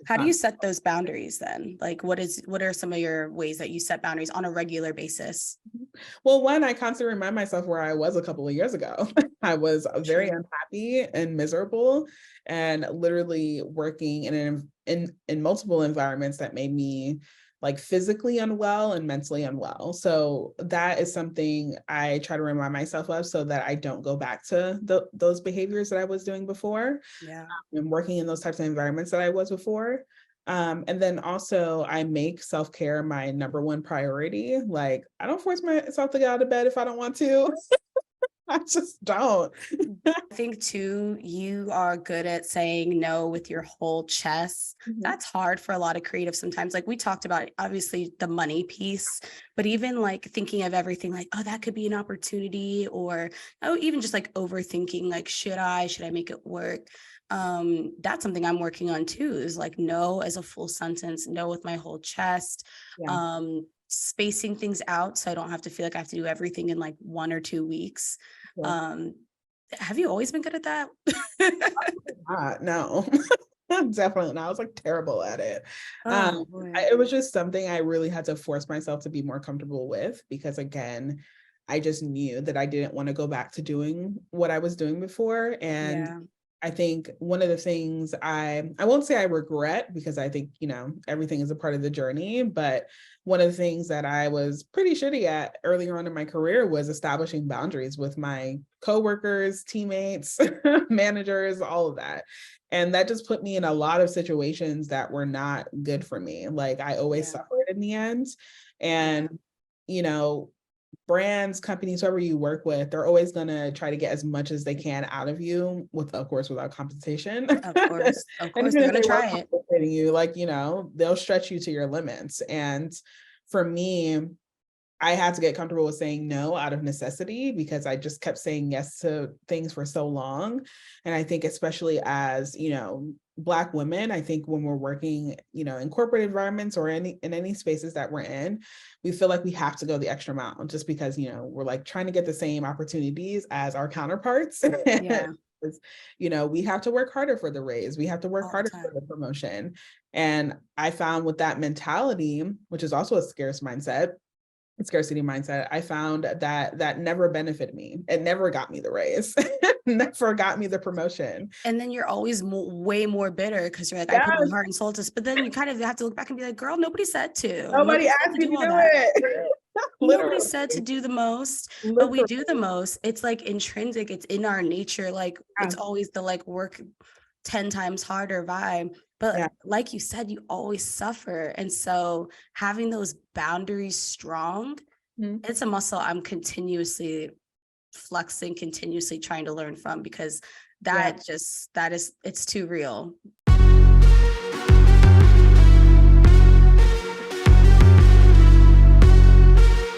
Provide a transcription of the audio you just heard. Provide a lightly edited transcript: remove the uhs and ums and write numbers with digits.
how do you set those boundaries then? Like, what are some of your ways that you set boundaries on a regular basis? Well, one, I constantly remind myself where I was a couple of years ago. I was very True. unhappy and miserable and literally working in multiple environments that made me like physically unwell and mentally unwell. So that is something I try to remind myself of so that I don't go back to those behaviors that I was doing before Yeah. and working in those types of environments that I was before. And then also I make self-care my number one priority. Like I don't force myself to get out of bed if I don't want to. I just don't. I think too, you are good at saying no with your whole chest. Mhm. That's hard for a lot of creatives sometimes. Like we talked about, obviously, the money piece, but even like thinking of everything like, oh, that could be an opportunity, or oh, even just like overthinking, like, should I make it work? That's something I'm working on too, is like no as a full sentence, no with my whole chest. Yeah. Spacing things out so I don't have to feel like I have to do everything in like 1 or 2 weeks. Yeah. um have you always been good at that? No. Definitely not. I was like terrible at it. Oh boy. It was just something I really had to force myself to be more comfortable with because again, I just knew that I didn't want to go back to doing what I was doing before. And Yeah. I think one of the things I won't say I regret because I think, everything is a part of the journey, but one of the things that I was pretty shitty at earlier on in my career was establishing boundaries with my coworkers, teammates, managers, all of that. And that just put me in a lot of situations that were not good for me. Like I always Yeah. suffered in the end. Yeah. And, you know, brands, companies, whoever you work with, they're always going to try to get as much as they can out of you with, of course, without compensation. Of course. Of And course. even They're if gonna they were try it. compensating you, like, they'll stretch you to your limits. And for me, I had to get comfortable with saying no out of necessity because I just kept saying yes to things for so long. And I think especially as, Black women, I think when we're working, in corporate environments or in any spaces that we're in, we feel like we have to go the extra mile just because, we're like trying to get the same opportunities as our counterparts. Yeah. We have to work harder for the raise. We have to work All the harder for time. the promotion. And I found with that mentality, which is also a scarcity mindset, I found that never benefited me. It never got me the raise, never got me the promotion. And then you're always way more bitter because you're like, I put my Yes, heart and soul to this, but then you kind of have to look back and be like, girl, nobody said to. nobody Nobody said asked to me do to all do that. it. Nobody Literally, said to do the most, but we do the literally. most. It's like intrinsic, it's in our nature. Like Yeah, it's always the like work 10 times harder vibe. But yeah, like you said, you always suffer. And so having those boundaries strong, mhm, it's a muscle I'm continuously flexing, continuously trying to learn from, because yeah. that is, it's too real.